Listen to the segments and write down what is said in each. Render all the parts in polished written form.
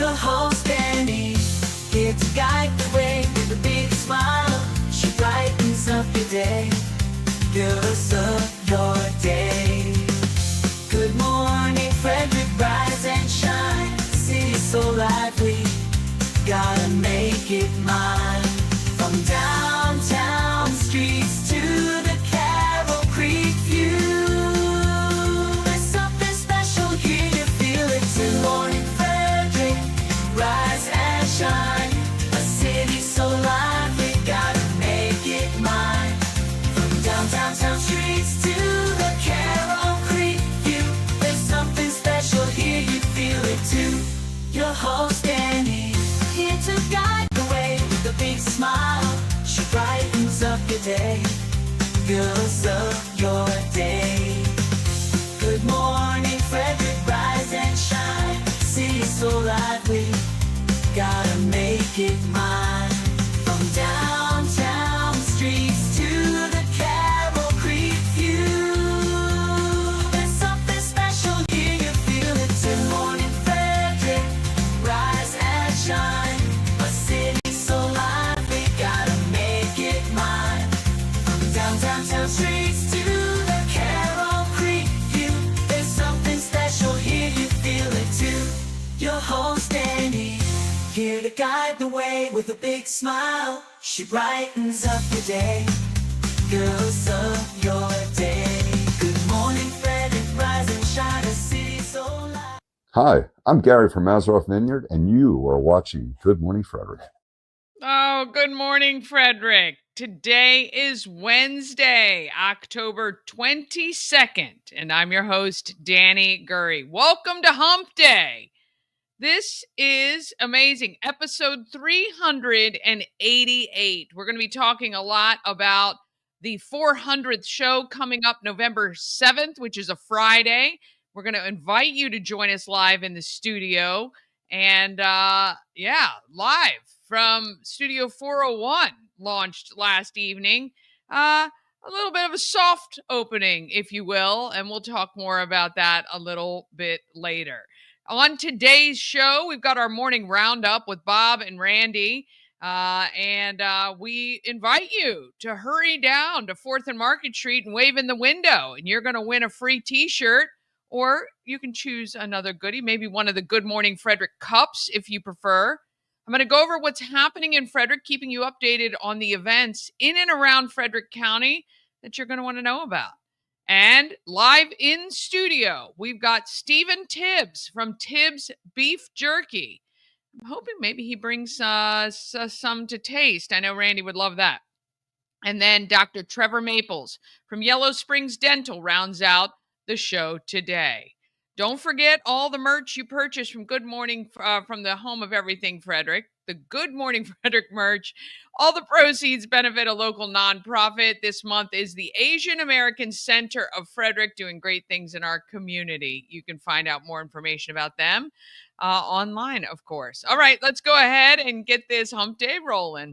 Your host, Dani, here to guide the way with a big smile. She brightens up your day, fills up your day. Good morning, Frederick, rise and shine. The city's so lively, gotta make it mine. From downtown streets to the Carroll Creek view, there's something special here, you feel it too. Good morning, Frederick, rise and shine. A city so lively, gotta make it mine. From downtown streets to the Carroll Creek view, there's something special here, you feel it too. Your host, Dani, here to guide the way with a big smile. She brightens up your day, fills up your day. Good morning, Frederick, rise and shine. City's so lively, gotta make it mine. From downtown streets to the Carroll Creek view, there's something special here, you feel it too. Good morning, Frederick, rise and shine. A city so lively, gotta make it mine. From downtown streets to the Carroll Creek view, there's something special here, you feel it too. Your host, Dani, here to guide the way with a big smile. She brightens up your day, fills up your day. Good morning, Frederick, rise and shine. A city so lively. Hi, I'm Gary from Mazeroff Vineyard, and you are watching Good Morning Frederick. Oh, good morning, Frederick. Today is Wednesday, October 22nd, and I'm your host, Dani Gurrie. Welcome to Hump Day. This is amazing. Episode 388. We're going to be talking a lot about the 400th show coming up November 7th, which is a Friday. We're going to invite you to join us live in the studio. And live from Studio 401, launched last evening. A little bit of a soft opening, if you will, and we'll talk more about that a little bit later. On today's show, we've got our morning roundup with Bob and Randy, and we invite you to hurry down to 4th and Market Street and wave in the window, and you're going to win a free t-shirt, or you can choose another goodie, maybe one of the Good Morning Frederick cups if you prefer. I'm going to go over what's happening in Frederick, keeping you updated on the events in and around Frederick County that you're going to want to know about. And live in studio, we've got Stephen Tibbs from Tibbs Beef Jerky. I'm hoping maybe he brings some to taste. I know Randy would love that. And then Dr. Trevor Maples from Yellow Springs Dental rounds out the show today. Don't forget all the merch you purchase from Good Morning, from the home of everything Frederick, the Good Morning Frederick merch. All the proceeds benefit a local nonprofit. This month is the Asian American Center of Frederick, doing great things in our community. You can find out more information about them online, of course. All right, let's go ahead and get this hump day rolling.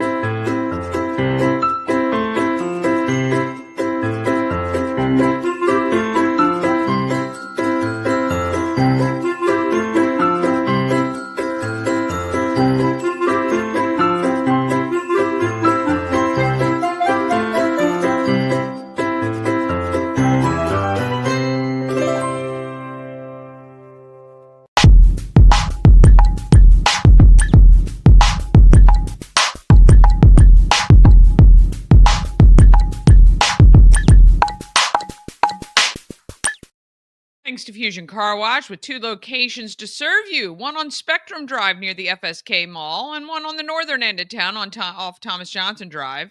Thanks to Fusion Car Wash, with 2 locations to serve you. One on Spectrum Drive near the FSK Mall, and one on the northern end of town off Thomas Johnson Drive.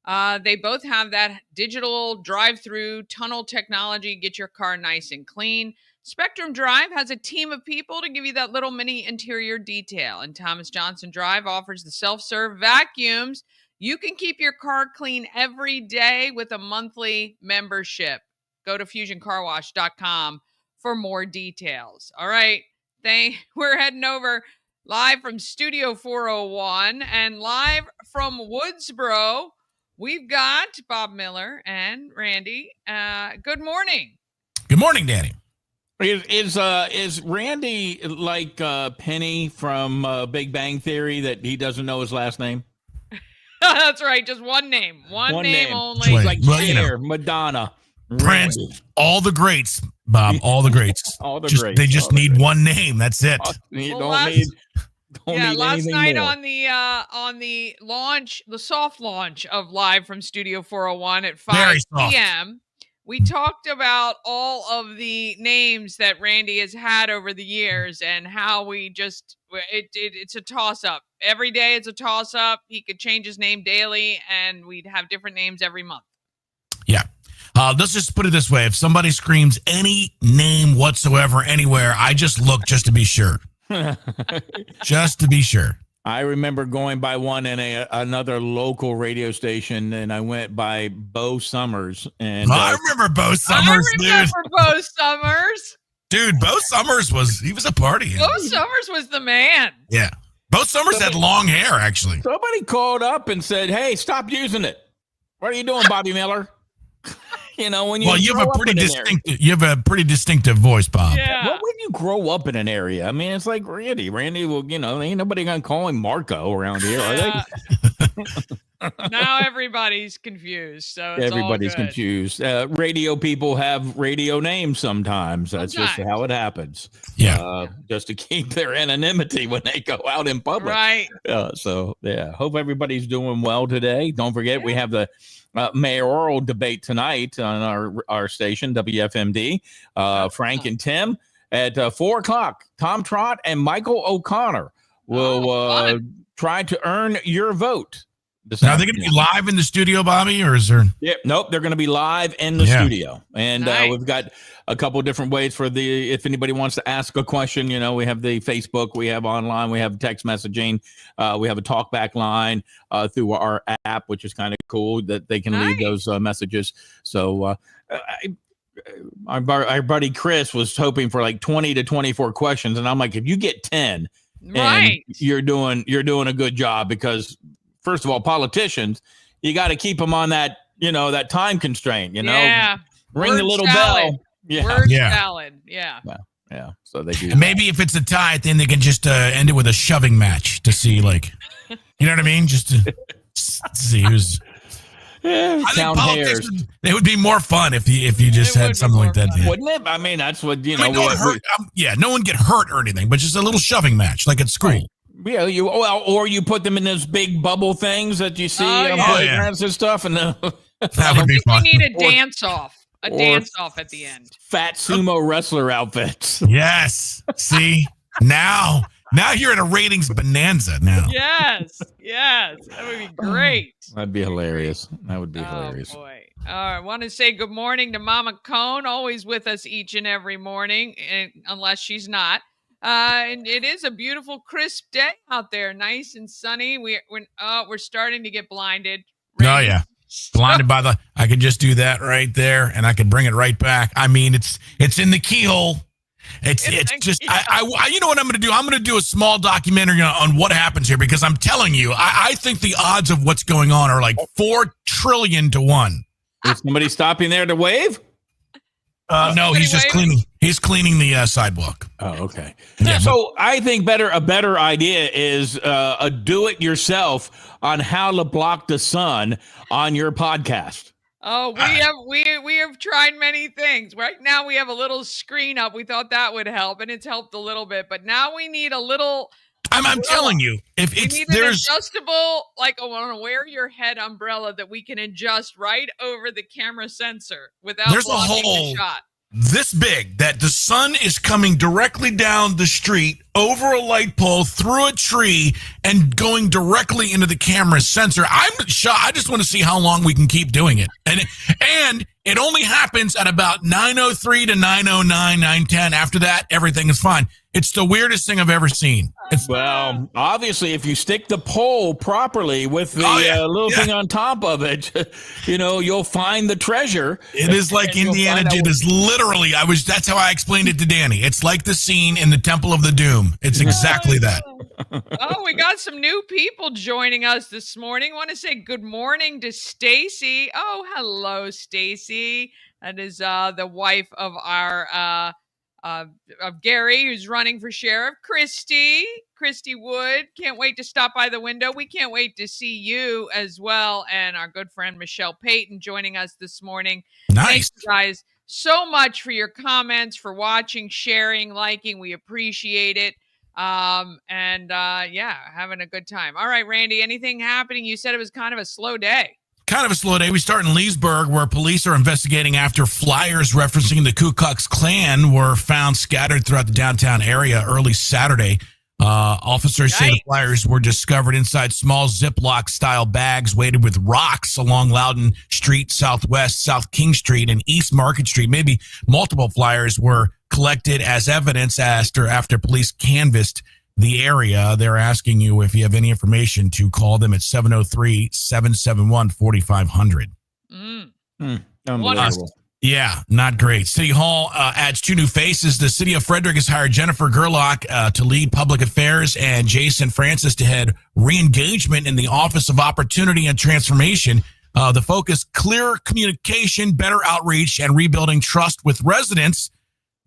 They both have that digital drive-through tunnel technology, get your car nice and clean. Spectrum Drive has a team of people to give you that little mini interior detail. And Thomas Johnson Drive offers the self-serve vacuums. You can keep your car clean every day with a monthly membership. Go to fusioncarwash.com for more details. All right, we're heading over live from Studio 401 and live from Woodsboro. We've got Bob Miller and Randy. Good morning. Good morning, Dani. Is Randy like Penny from Big Bang Theory that he doesn't know his last name? That's right. Just one name. One name only. He's like Well, Cher, Madonna, Prince, Randy. all the greats, Bob, all the greats. All the Just, greats. They just need one name. That's it. You Well, don't need last anything night more. on the launch, the soft launch of Live from Studio 401 at 5 Very soft. p.m., we talked about all of the names that Randy has had over the years and how we just it's a toss-up. Every day it's a toss-up. He could change his name daily, and we'd have different names every month. Yeah. Let's just put it this way. If somebody screams any name whatsoever anywhere, I just look just to be sure. Just to be sure. I remember going by one in another local radio station, and I went by Bo Summers. And I remember Bo Summers, I remember Bo Summers. Dude, Bo Summers he was a party. Bo Summers was the man. Yeah. Bo Summers had long hair, actually. Somebody called up and said, "Hey, stop using it. What are you doing, Bobby Miller?" When you you have a pretty distinctive voice, Bob. Yeah. Well, when you grow up in an area, I mean, it's like Randy. Randy will, ain't nobody gonna call him Marco around here, are they? Now everybody's confused. So it's Everybody's all good. confused. Radio people have radio names sometimes. That's just how it happens. Yeah. Just to keep their anonymity when they go out in public. Right. Hope everybody's doing well today. Don't forget, we have the mayoral debate tonight on our station, WFMD. Frank and Tim at 4 o'clock. Tom Trott and Michael O'Connor will try to earn your vote. Now, are they going to be live in the studio, Bobby, or is there? Yeah, nope. They're going to be live in the studio, and we've got a couple different ways for if anybody wants to ask a question. We have the Facebook, we have online, we have text messaging, we have a talkback line through our app, which is kind of cool that they can leave those messages. So, our buddy Chris was hoping for like 20 to 24 questions, and I'm like, if you get 10, right, you're doing a good job because. First of all, politicians, you got to keep them on that, that time constraint, Yeah. Ring the little bell. Yeah. Words valid. Yeah. Yeah. So they do. And maybe if it's a tie, then they can just end it with a shoving match to see, like, you know what I mean? Just to see who's. I think politics it would be more fun if you just had something like that. Wouldn't it? I mean, that's what, no one get hurt or anything, but just a little shoving match, like at school. Right. Yeah, or you put them in those big bubble things that you see on playgrounds and stuff, and that would be fun. We need a dance off at the end. Fat sumo wrestler outfits. Yes. See, now you're in a ratings bonanza. Now. Yes, that would be great. That'd be hilarious. That would be hilarious. Boy. All right, I want to say good morning to Mama Cone, always with us each and every morning, unless she's not. And it is a beautiful, crisp day out there, nice and sunny. We're starting to get blinded. Oh yeah, blinded by I could just do that right there, and I could bring it right back. I mean, it's in the keyhole. It's just I you know what I'm going to do? I'm going to do a small documentary on what happens here because I'm telling you, I think the odds of what's going on are like 4 trillion to 1. Is somebody stopping there to wave? No, he's just cleaning. He's cleaning the sidewalk. Oh, okay. Yeah, so I think a better idea is a do-it-yourself on how to block the sun on your podcast. Oh, we have tried many things. Right now we have a little screen up. We thought that would help, and it's helped a little bit. But now we need a little. I'm telling you, if there's an adjustable, like a wear your head umbrella that we can adjust right over the camera sensor without blocking the shot. This big that the sun is coming directly down the street over a light pole through a tree and going directly into the camera sensor. I'm shocked. I just want to see how long we can keep doing it. And it only happens at about 9:03 to 9:09, 9:10. After that, everything is fine. It's the weirdest thing I've ever seen. Well, obviously, if you stick the pole properly with the little thing on top of it, you'll find the treasure. It is like Indiana Jones. It is literally, that's how I explained it to Dani. It's like the scene in the Temple of the Doom. It's exactly that. Oh, we got some new people joining us this morning. I want to say good morning to Stacy. Oh, hello, Stacy. That is the wife of our of Gary, who's running for sheriff. Christy Wood, can't wait to stop by the window. We can't wait to see you as well. And our good friend Michelle Payton joining us this morning. Nice. Thank you guys so much for your comments, for watching, sharing, liking. We appreciate it. Yeah, having a good time. All right, Randy, anything happening? You said it was kind of a slow day. Kind of a slow day. We start in Leesburg, where police are investigating after flyers referencing the Ku Klux Klan were found scattered throughout the downtown area early Saturday. Officers say the flyers were discovered inside small Ziploc-style bags weighted with rocks along Loudon Street, Southwest, South King Street, and East Market Street. Maybe multiple flyers were collected as evidence after police canvassed the area. They're asking you if you have any information to call them at 703-771-4500. Unbelievable. Yeah, not great. City Hall adds 2 new faces. The city of Frederick has hired Jennifer Gerlach to lead public affairs and Jason Francis to head re-engagement in the Office of Opportunity and Transformation. The focus, clear communication, better outreach, and rebuilding trust with residents.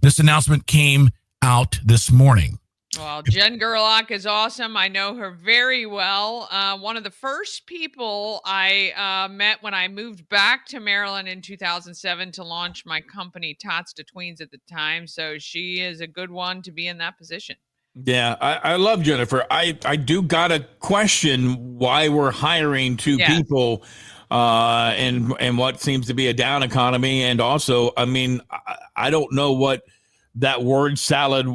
This announcement came out this morning. Well, Jen Gerlach is awesome. I know her very well. One of the first people I met when I moved back to Maryland in 2007 to launch my company, Tots to Tweens at the time. So she is a good one to be in that position. Yeah, I love Jennifer. I do got to question why we're hiring 2 people in what seems to be a down economy. And also, I mean, I don't know what that word salad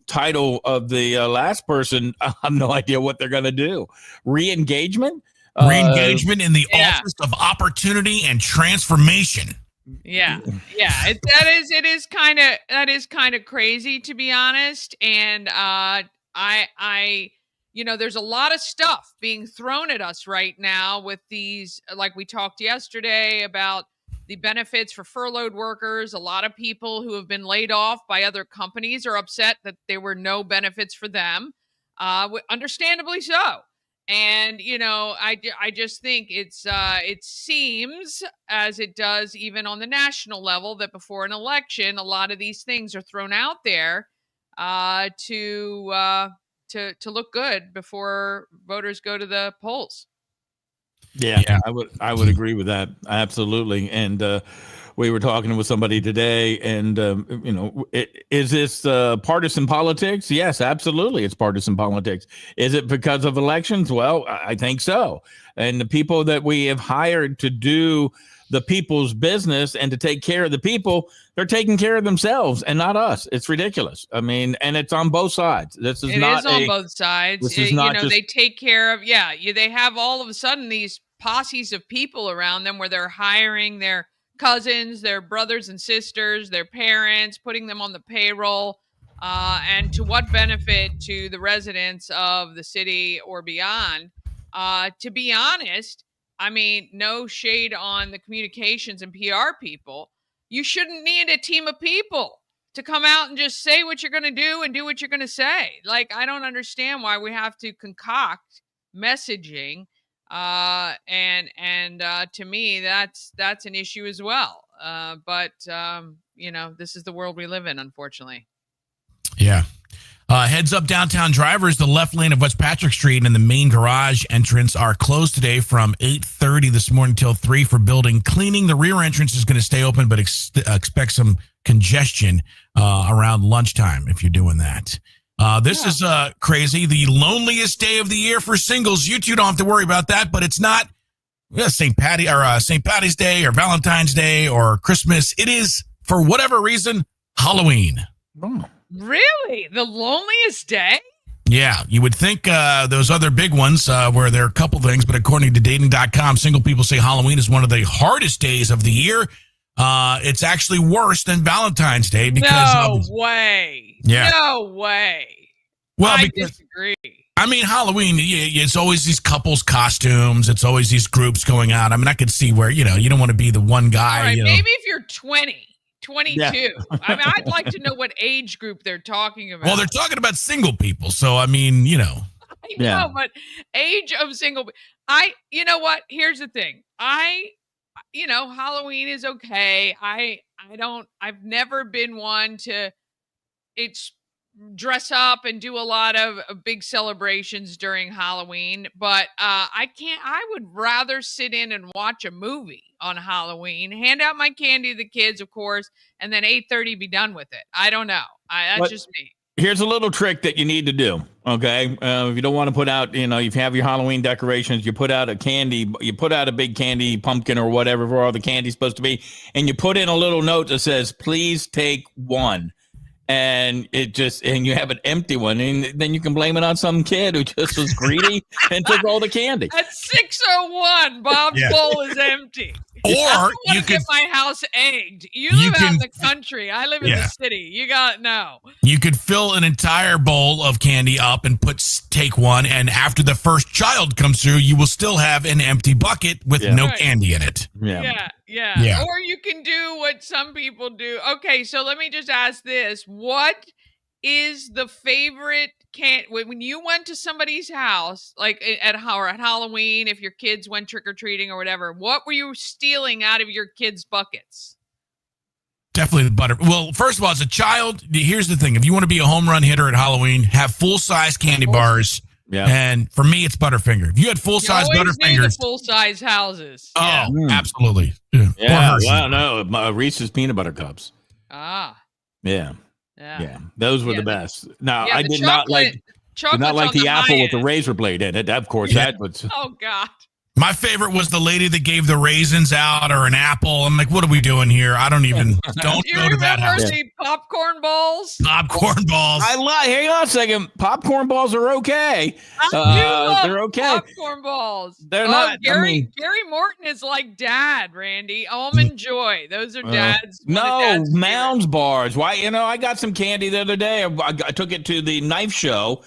title of the last person. I have no idea what they're going to do. Re-engagement? Re-engagement in the Office of Opportunity and Transformation. Yeah. It is kind of crazy, to be honest. And I there's a lot of stuff being thrown at us right now with these, like we talked yesterday about the benefits for furloughed workers. A lot of people who have been laid off by other companies are upset that there were no benefits for them, understandably so. And, I just think it seems, as it does even on the national level, that before an election, a lot of these things are thrown out there to look good before voters go to the polls. Yeah, I would agree with that. Absolutely. And we were talking with somebody today, and is this partisan politics? Yes, absolutely. It's partisan politics. Is it because of elections? Well, I think so. And the people that we have hired to do the people's business and to take care of the people, they're taking care of themselves and not us. It's ridiculous. I mean, and it's on both sides. It is on both sides. This is not just, they take care of, they have all of a sudden these posses of people around them where they're hiring their cousins, their brothers and sisters, their parents, putting them on the payroll, and to what benefit to the residents of the city or beyond. To be honest, I mean, no shade on the communications and PR people. You shouldn't need a team of people to come out and just say what you're going to do and do what you're going to say. Like, I don't understand why we have to concoct messaging. To me, that's an issue as well. But this is the world we live in, unfortunately. Yeah. Heads up, downtown drivers. The left lane of West Patrick Street and the main garage entrance are closed today from 8:30 this morning till 3 for building cleaning. The rear entrance is going to stay open, but expect some congestion around lunchtime if you're doing that. This is crazy. The loneliest day of the year for singles. You two don't have to worry about that, but it's not St. Patty's Day or Valentine's Day or Christmas. It is, for whatever reason, Halloween. Oh. Really? The loneliest day? Yeah, you would think those other big ones where there are a couple things, but according to dating.com, single people say Halloween is one of the hardest days of the year. It's actually worse than Valentine's Day because no way. Yeah. No way. Well, I disagree. I mean, Halloween, it's always these couples costumes. It's always these groups going out. I mean, I could see where, you don't want to be the one guy. All right, maybe if you're 20, 22. Yeah. I mean, I'd like to know what age group they're talking about. Well, they're talking about single people. So, I mean, I know, but age of single. You know what? Here's the thing. Halloween is okay. I've never been one to it's dress up and do a lot of big celebrations during Halloween, but I would rather sit in and watch a movie on Halloween, hand out my candy to the kids, of course, and then 8:30 be done with it. I don't know. That's just me. Here's a little trick that you need to do. Okay. If you don't want to put out, you have your Halloween decorations, you put out a big candy pumpkin or whatever where all the candy's supposed to be. And you put in a little note that says, please take one. And you have an empty one, and then you can blame it on some kid who just was greedy and took all the candy. At 6:01, Bob's bowl is empty. Or you could get my house egged. You live out in the country. I live in the city. You got no. You could fill an entire bowl of candy up and take one, and after the first child comes through, you will still have an empty bucket with no candy in it. Yeah. Or you can do what some people do. Okay, so let me just ask this. What is the favorite when you went to somebody's house, like at Halloween, if your kids went trick-or-treating or whatever, what were you stealing out of your kids' buckets? Definitely the butter. Well, first of all, as a child, here's the thing. If you want to be a home run hitter at Halloween, have full-size candy bars. Yeah. And for me, it's Butterfinger. If you had full-size Butterfingers. Full-size houses. Oh, absolutely. Yeah. Well, no, Reese's peanut butter cups. Ah. Yeah. Those were the best. Now, I did not like the apple with the razor blade in it. Of course, that was. Oh, God. My favorite was the lady that gave the raisins out or an apple. I'm like, what are we doing here? I don't even. Don't go to that house. The popcorn balls? Popcorn balls. Hang on a second. Popcorn balls are okay. They're okay. Popcorn balls. They're not. Gary Morton is like Dad, Randy. Almond Joy. Those are Dad's. Mounds bars. Why? I got some candy the other day. I took it to the knife show.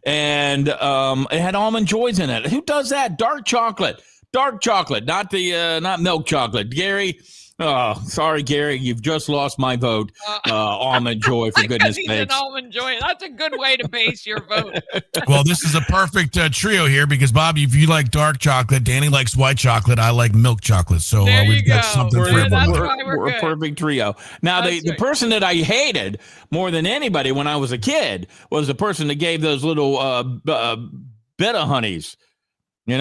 And it had almond joys in it. Who does that? Dark chocolate, not milk chocolate. Gary, sorry, Gary, you've just lost my vote. Almond joy, for goodness sakes. An almond joy. That's a good way to base your vote. Well, this is a perfect trio here because, Bobby, if you like dark chocolate, Dani likes white chocolate, I like milk chocolate. So we've got something for everyone. We're a perfect trio. Now, the person that I hated more than anybody when I was a kid was the person that gave those little betta honeys. I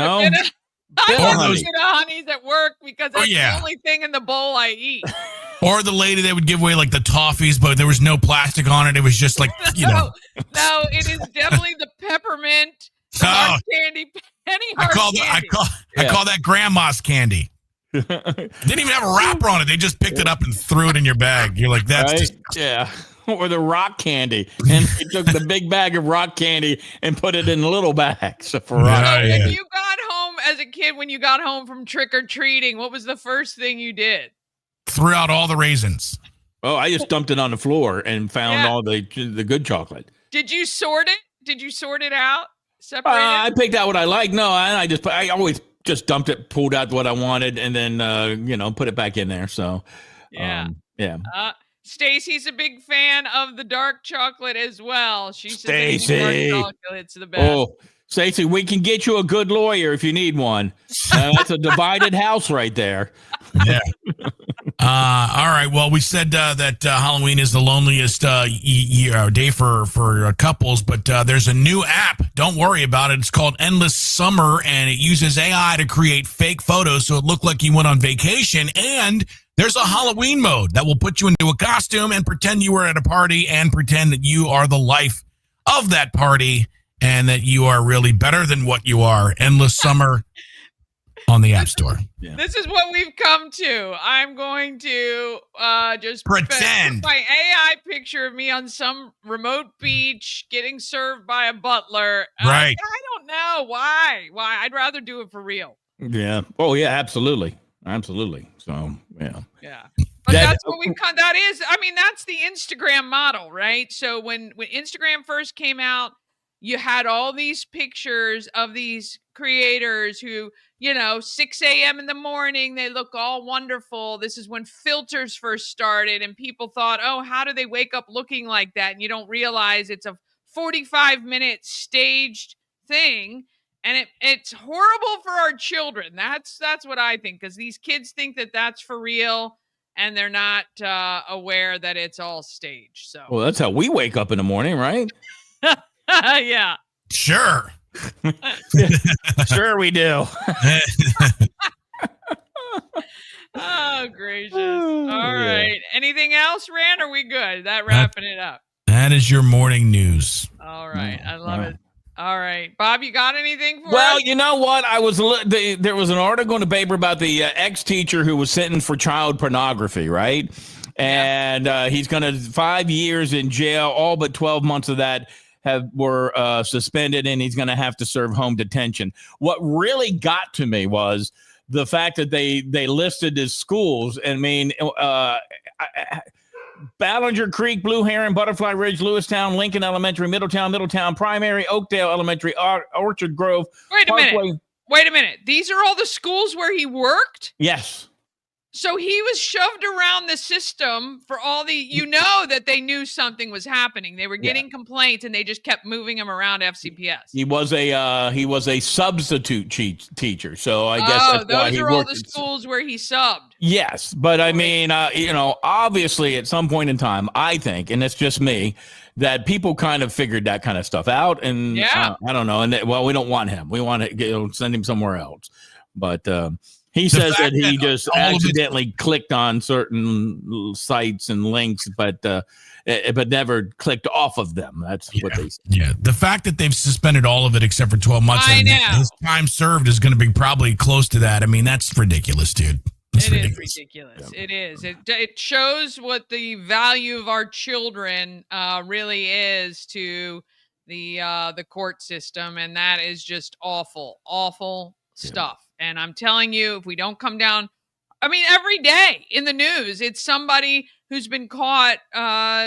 always get honeys at work because that's the only thing in the bowl I eat. Or the lady that would give away like the toffees, but there was no plastic on it. It was just like, No, it is definitely the peppermint hard candy, penny hard candy. I call that grandma's candy. Didn't even have a wrapper on it. They just picked it up and threw it in your bag. You're like, that's just... Yeah. Or the rock candy. And they took the big bag of rock candy and put it in little bags. When you got home as a kid, when you got home from trick-or-treating, what was the first thing you did? Threw out all the raisins. Oh, I just dumped it on the floor and found all the good chocolate. Did you sort it? Did you sort it out? Separate it? I picked out what I liked. No, I always just dumped it, pulled out what I wanted, and then put it back in there. So Stacy's a big fan of the dark chocolate as well. She says dark chocolate's the best. Oh, Stacy, we can get you a good lawyer if you need one. That's a divided house right there. Yeah. All right. Well, we said that Halloween is the loneliest day for couples, but there's a new app. Don't worry about it. It's called Endless Summer, and it uses AI to create fake photos so it looked like you went on vacation. And there's a Halloween mode that will put you into a costume and pretend you were at a party and pretend that you are the life of that party and that you are really better than what you are. Endless Summer on the App Store. Yeah. This is what we've come to. I'm going to just pretend my AI picture of me on some remote beach getting served by a butler. Right. I don't know why. I'd rather do it for real. Yeah. Oh, yeah, absolutely. So, yeah. Yeah. But that's what we've come. That is, that's the Instagram model, right? So when Instagram first came out, you had all these pictures of these creators who, 6 a.m. in the morning, they look all wonderful. This is when filters first started and people thought, oh, how do they wake up looking like that? And you don't realize it's a 45-minute staged thing. And it's horrible for our children. That's what I think, because these kids think that that's for real. and they're not aware that it's all staged. So, well, that's how we wake up in the morning, right? yeah. Sure. Sure we do. Oh, gracious. All right. Anything else, Rand? Are we good? That wrapping it up. That is your morning news. All right. I love it. All right. Bob, you got anything for us? Well, you know what? There was an article in the paper about the ex-teacher who was sentenced for child pornography, right? And he's going to 5 years in jail. All but 12 months of that were suspended, and he's going to have to serve home detention. What really got to me was the fact that they listed his schools. I mean, Ballinger Creek, Blue Heron, Butterfly Ridge, Lewistown, Lincoln Elementary, Middletown Primary, Oakdale Elementary, Orchard Grove. Wait a minute. These are all the schools where he worked? Yes. So he was shoved around the system for all that they knew something was happening. They were getting complaints, and they just kept moving him around FCPS. He was a substitute teacher, so I guess that's why he those are all the schools where he subbed. Yes, but I mean, obviously at some point in time, I think, and it's just me, that people kind of figured that kind of stuff out, and I don't know, and we don't want him. We want to send him somewhere else, but. He says that he just accidentally clicked on certain sites and links, but never clicked off of them. That's what they say. Yeah, the fact that they've suspended all of it except for 12 months, and his time served is going to be probably close to that. I mean, that's ridiculous, dude. It is ridiculous. Yeah. It is. It shows what the value of our children really is to the court system, and that is just awful stuff. And I'm telling you, if we don't come down, I mean, every day in the news, it's somebody who's been caught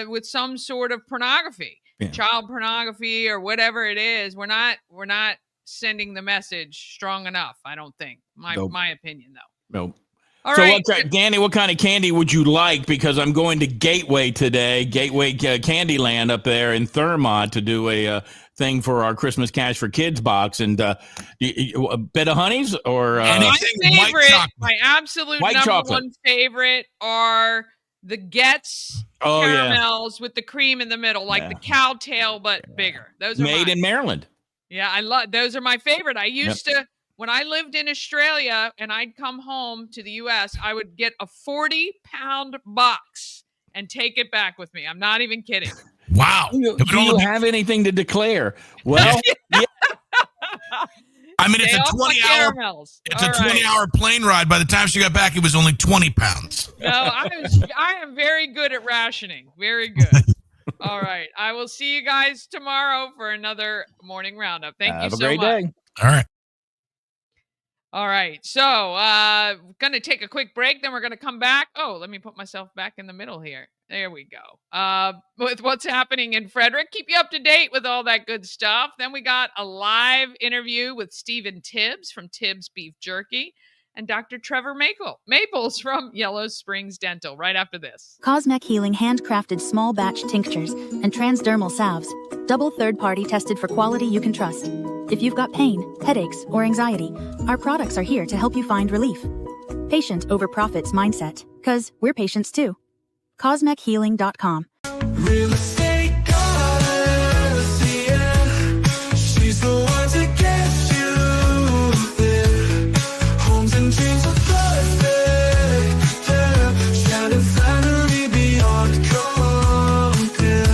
with some sort of pornography, child pornography or whatever it is. We're not sending the message strong enough. I don't think. My opinion, though. Nope. All so, right. Dani, what kind of candy would you like? Because I'm going to Gateway today, Candyland up there in Thurmont to do a thing for our Christmas Cash for Kids box. And a bit of honeys or my absolute number one favorite are the Getz caramels with the cream in the middle, like the cowtail, but bigger. Those are made in Maryland. Yeah, I love those. Are my favorite. I used to. When I lived in Australia and I'd come home to the U.S., I would get a 40-pound box and take it back with me. I'm not even kidding. Wow. Do you have anything to declare? Well, I mean, it's a 20-hour. It's a 20-hour plane ride. By the time she got back, it was only 20 pounds. No, I am very good at rationing. Very good. All right. I will see you guys tomorrow for another morning roundup. Thank you so much. Have a great day. All right. All right, so going to take a quick break, then we're going to come back. Oh, let me put myself back in the middle here. There we go. With what's happening in Frederick, keep you up to date with all that good stuff. Then we got a live interview with Stephen Tibbs from Tibbs Beef Jerky and Dr. Trevor Maples from Yellow Springs Dental right after this. Cosmec Healing handcrafted small batch tinctures and transdermal salves, double third-party tested for quality you can trust. If you've got pain, headaches, or anxiety, our products are here to help you find relief. Patient over profits mindset, 'cause we're patients too. CosmecHealing.com. Real estate goddess, yeah. She's the one to get you there. Homes and dreams are perfect, yeah. Shining flattery beyond compare.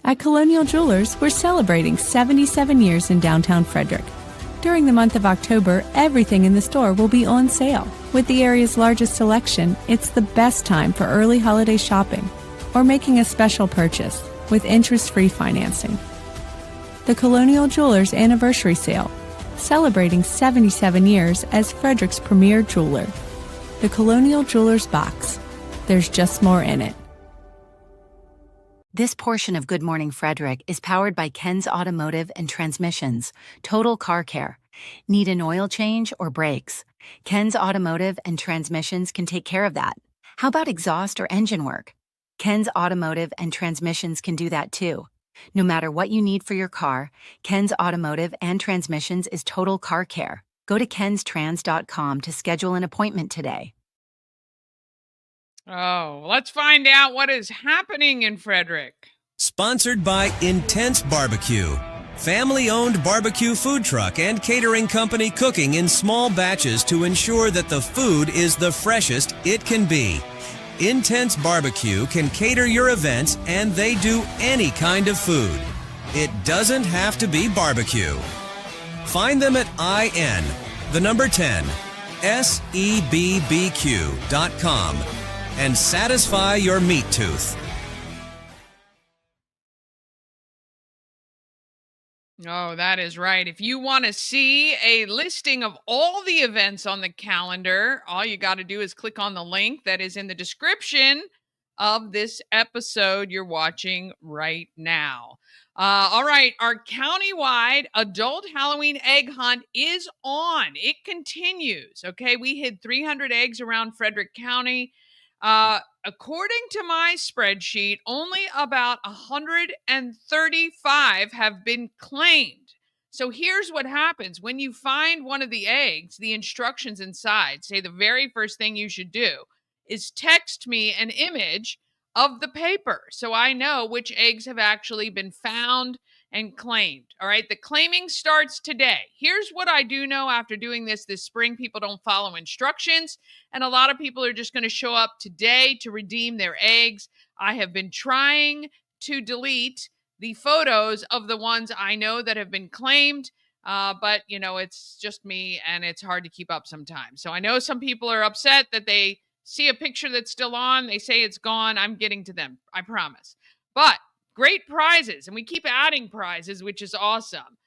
At Colonial Jewelers, we're celebrating 77 years in downtown Frederick. During the month of October, everything in the store will be on sale. With the area's largest selection, it's the best time for early holiday shopping or making a special purchase with interest-free financing. The Colonial Jewelers Anniversary Sale, celebrating 77 years as Frederick's premier jeweler. The Colonial Jewelers Box. There's just more in it. This portion of Good Morning Frederick is powered by Ken's Automotive and Transmissions, Total Car Care. Need an oil change or brakes? Ken's Automotive and Transmissions can take care of that. How about exhaust or engine work? Ken's Automotive and Transmissions can do that too. No matter what you need for your car, Ken's Automotive and Transmissions is Total Car Care. Go to kenstrans.com to schedule an appointment today. Oh, let's find out what is happening in Frederick. Sponsored by Intense Barbecue, family-owned barbecue food truck and catering company cooking in small batches to ensure that the food is the freshest it can be. Intense Barbecue can cater your events, and they do any kind of food. It doesn't have to be barbecue. Find them at IN, the number 10, SEBBQ.com, and satisfy your meat tooth. Oh, that is right. If you want to see a listing of all the events on the calendar, all you got to do is click on the link that is in the description of this episode you're watching right now. All right, our countywide adult Halloween egg hunt is on. It continues. Okay, we hid 300 eggs around Frederick County. According to my spreadsheet, only about 135 have been claimed. So here's what happens. When you find one of the eggs, the instructions inside say the very first thing you should do is text me an image of the paper so I know which eggs have actually been found and claimed. All right, the claiming starts today. Here's what I do know after doing this spring: people don't follow instructions, and a lot of people are just going to show up today to redeem their eggs. I have been trying to delete the photos of the ones I know that have been claimed, but it's just me and it's hard to keep up sometimes. So I know some people are upset that they see a picture that's still on, they say it's gone. I'm getting to them, I promise. But great prizes, and we keep adding prizes, which is awesome.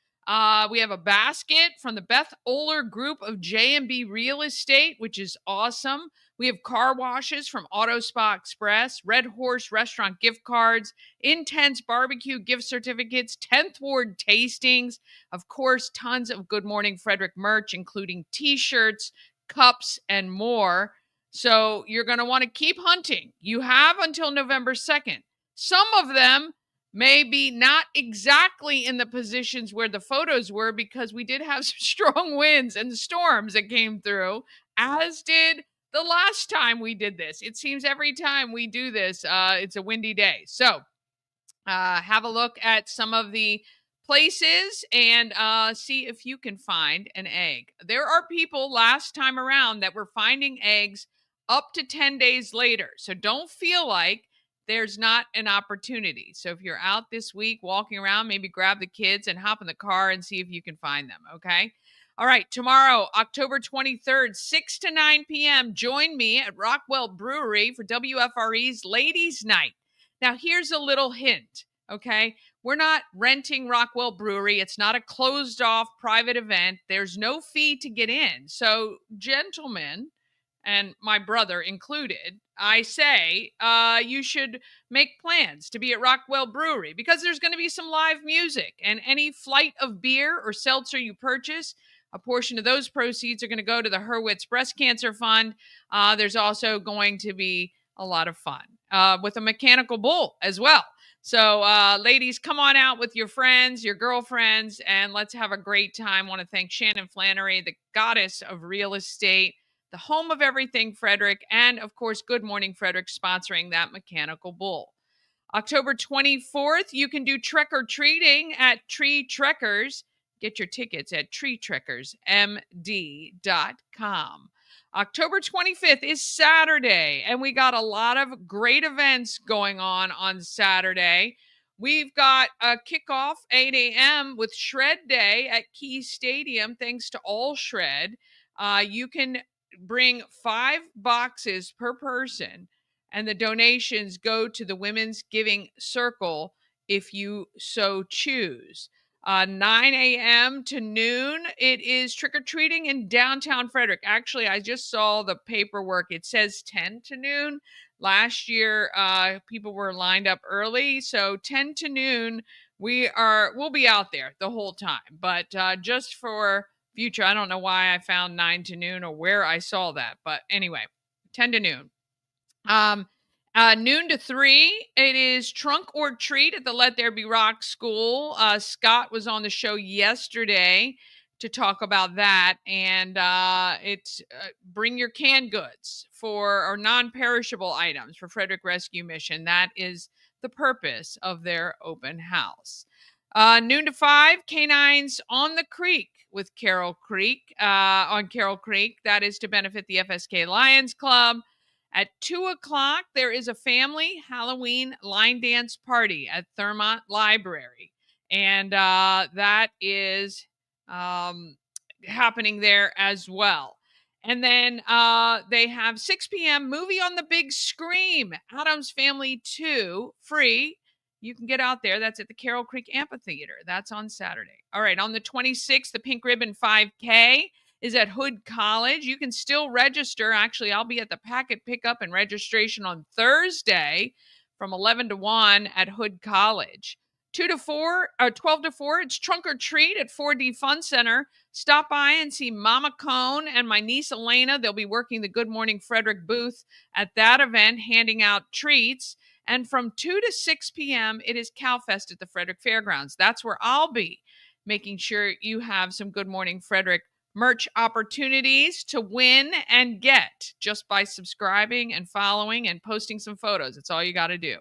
We have a basket from the Beth Oler Group of J&B Real Estate, which is awesome. We have car washes from Auto Spa Express, Red Horse Restaurant gift cards, Intense Barbecue gift certificates, 10th Ward tastings, of course, tons of Good Morning Frederick merch, including t-shirts, cups, and more. So you're going to want to keep hunting. You have until November 2nd. Some of them may be not exactly in the positions where the photos were, because we did have some strong winds and storms that came through, as did the last time we did this. It seems every time we do this, it's a windy day. So have a look at some of the places and see if you can find an egg. There are people last time around that were finding eggs up to 10 days later. So don't feel like there's not an opportunity. So if you're out this week walking around, maybe grab the kids and hop in the car and see if you can find them, okay? All right, tomorrow, October 23rd, 6 to 9 p.m., join me at Rockwell Brewery for WFRE's Ladies' Night. Now, here's a little hint, okay? We're not renting Rockwell Brewery. It's not a closed-off private event. There's no fee to get in. So, gentlemen, and my brother included, I say you should make plans to be at Rockwell Brewery, because there's going to be some live music, and any flight of beer or seltzer you purchase, a portion of those proceeds are going to go to the Hurwitz Breast Cancer Fund. There's also going to be a lot of fun with a mechanical bull as well. So ladies, come on out with your friends, your girlfriends, and let's have a great time. I want to thank Shannon Flannery, the goddess of real estate, the home of everything Frederick, and of course, Good Morning Frederick sponsoring that mechanical bull. October 24th, you can do trick-or-treating at Tree Trekkers. Get your tickets at treetrekkersmd.com. October 25th is Saturday, and we got a lot of great events going on Saturday. We've got a kickoff 8 a.m. with Shred Day at Key Stadium, thanks to All Shred. You can bring 5 boxes per person, and the donations go to the Women's Giving Circle if you so choose. 9 a.m. to noon, it is trick-or-treating in downtown Frederick. Actually, I just saw the paperwork. It says 10 to noon. Last year, people were lined up early, so 10 to noon, we'll be out there the whole time. But just for future, I don't know why I found 9 to noon or where I saw that, but anyway, 10 to noon. Noon to 3, it is Trunk or Treat at the Let There Be Rock School. Scott was on the show yesterday to talk about that. And it's bring your canned goods or non-perishable items for Frederick Rescue Mission. That is the purpose of their open house. Noon to 5, canines on the creek with Carroll Creek, on Carroll Creek. That is to benefit the FSK Lions Club. At 2 o'clock, there is a family Halloween line dance party at Thurmont Library. And that is happening there as well. And then they have 6 p.m. movie on the big screen, Addams Family 2, free. You can get out there. That's at the Carroll Creek Amphitheater. That's on Saturday. All right, on the 26th, the Pink Ribbon 5K is at Hood College. You can still register. Actually, I'll be at the packet pickup and registration on Thursday from 11 to 1 at Hood College. 12 to 4, it's Trunk or Treat at 4D Fun Center. Stop by and see Mama Cone and my niece Elena. They'll be working the Good Morning Frederick booth at that event, handing out treats. And from 2 to 6 p.m., it is CalFest at the Frederick Fairgrounds. That's where I'll be, making sure you have some Good Morning Frederick merch opportunities to win and get just by subscribing and following and posting some photos. That's all you got to do.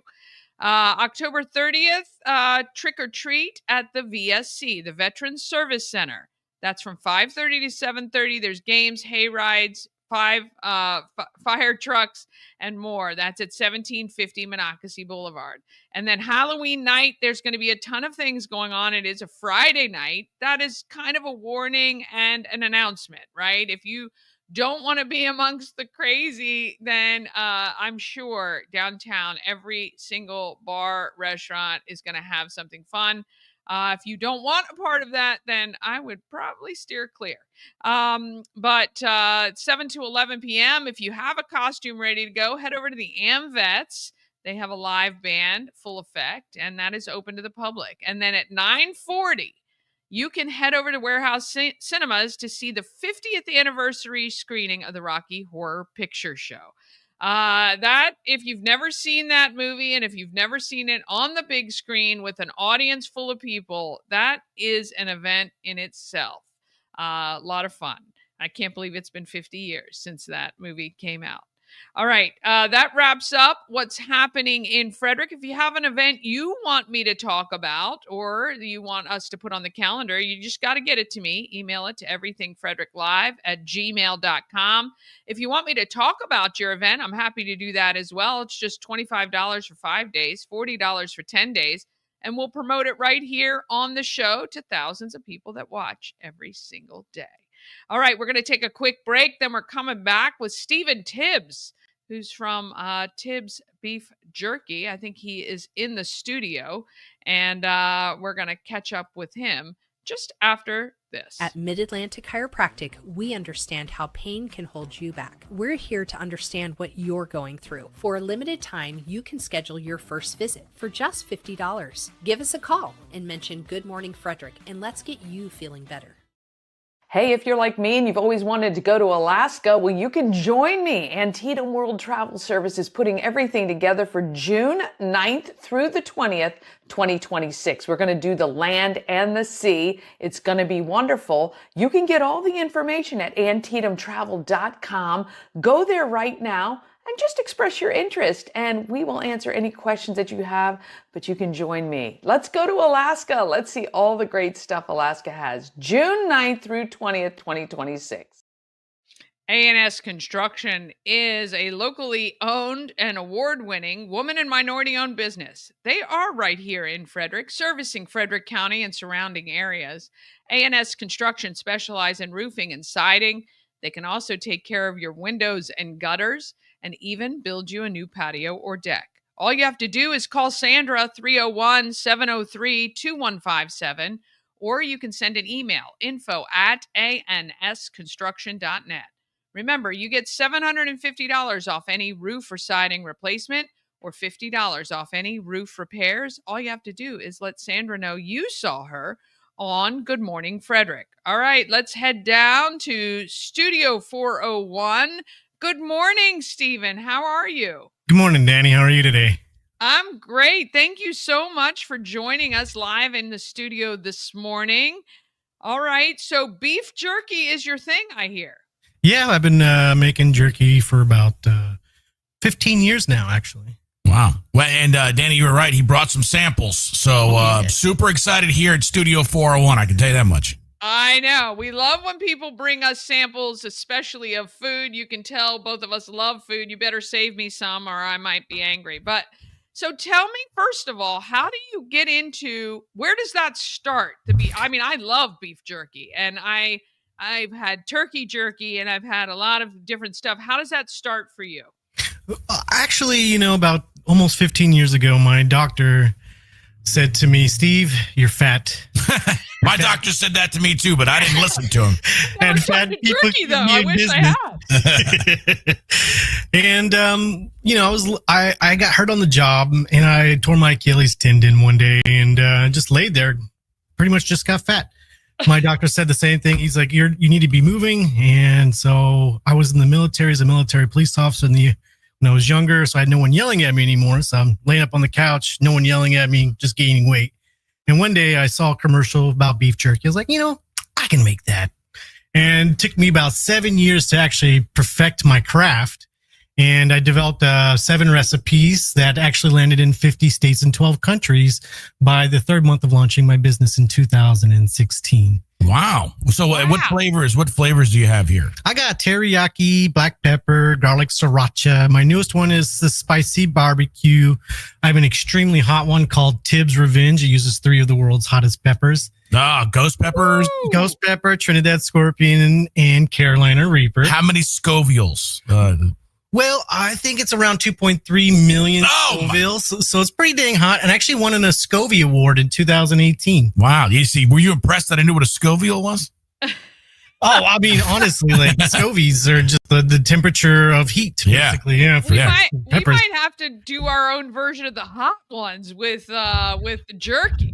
October 30th, Trick or Treat at the VSC, the Veterans Service Center. That's from 5:30 to 7:30. There's games, hay rides, fire trucks, and more. That's at 1750 Monocacy Boulevard. And then Halloween night, there's going to be a ton of things going on. It is a Friday night. That is kind of a warning and an announcement, right? If you don't want to be amongst the crazy, then I'm sure downtown every single bar, restaurant is going to have something fun. If you don't want a part of that, then I would probably steer clear. But 7 to 11 p.m., if you have a costume ready to go, head over to the AmVets. They have a live band, full effect, and that is open to the public. And then at 9:40, you can head over to Warehouse Cinemas to see the 50th anniversary screening of the Rocky Horror Picture Show. That, if you've never seen that movie and if you've never seen it on the big screen with an audience full of people, that is an event in itself. A lot of fun. I can't believe it's been 50 years since that movie came out. All right, that wraps up what's happening in Frederick. If you have an event you want me to talk about or you want us to put on the calendar, you just got to get it to me. Email it to everythingfredericklive@gmail.com. If you want me to talk about your event, I'm happy to do that as well. It's just $25 for 5 days, $40 for 10 days, and we'll promote it right here on the show to thousands of people that watch every single day. All right, we're going to take a quick break. Then we're coming back with Stephen Tibbs, who's from Tibbs Beef Jerky. I think he is in the studio, and we're going to catch up with him just after this. At Mid-Atlantic Chiropractic, we understand how pain can hold you back. We're here to understand what you're going through. For a limited time, you can schedule your first visit for just $50. Give us a call and mention Good Morning Frederick, and let's get you feeling better. Hey, if you're like me and you've always wanted to go to Alaska, well, you can join me. Antietam World Travel Service is putting everything together for June 9th through the 20th, 2026. We're going to do the land and the sea. It's going to be wonderful. You can get all the information at antietamtravel.com. Go there right now and just express your interest, and we will answer any questions that you have, but you can join me. Let's go to Alaska. Let's see all the great stuff Alaska has. June 9th through 20th, 2026. A&S Construction is a locally owned and award-winning woman and minority-owned business. They are right here in Frederick, servicing Frederick County and surrounding areas. A&S Construction specializes in roofing and siding. They can also take care of your windows and gutters, and even build you a new patio or deck. All you have to do is call Sandra 301-703-2157, or you can send an email, info@ansconstruction.net. Remember, you get $750 off any roof or siding replacement or $50 off any roof repairs. All you have to do is let Sandra know you saw her on Good Morning Frederick. All right, let's head down to Studio 401. Good morning, Stephen. How are you? Good morning, Dani. How are you today? I'm great. Thank you so much for joining us live in the studio this morning. All right. So beef jerky is your thing, I hear. Yeah, I've been making jerky for about 15 years now, actually. Wow. Well, and Dani, you were right. He brought some samples. So super excited here at Studio 401. I can tell you that much. I know. We love when people bring us samples, especially of food. You can tell both of us love food. You better save me some or I might be angry. But so tell me, first of all, how do you get into, where does that start to be? I mean, I love beef jerky and I've had turkey jerky and I've had a lot of different stuff. How does that start for you? Actually, about almost 15 years ago, my doctor said to me, Steve, you're fat. My doctor said that to me too, but I didn't listen to him. And fat people jerky, though. I wish I had. And I got hurt on the job, and I tore my Achilles tendon one day, and just laid there, pretty much just got fat. My doctor said the same thing. He's like, you need to be moving, and so I was in the military as a military police officer when I was younger, so I had no one yelling at me anymore. So I'm laying up on the couch, no one yelling at me, just gaining weight. And one day I saw a commercial about beef jerky. I was like, I can make that. And it took me about 7 years to actually perfect my craft. And I developed 7 recipes that actually landed in 50 states and 12 countries by the 3rd month of launching my business in 2016. Wow. So what flavors do you have here? I got teriyaki, black pepper, garlic sriracha. My newest one is the spicy barbecue. I have an extremely hot one called Tibbs Revenge. It uses 3 of the world's hottest peppers. Ghost peppers. Woo! Ghost pepper, Trinidad Scorpion, and Carolina Reaper. How many Scovilles? Well, I think it's around 2.3 million Scovilles, so it's pretty dang hot, and actually won an Scoville Award in 2018. Wow. You see, were you impressed that I knew what a Scoville was? I mean, honestly, like Scovilles are just the temperature of heat, basically. Yeah, we might have to do our own version of the hot ones with the jerky.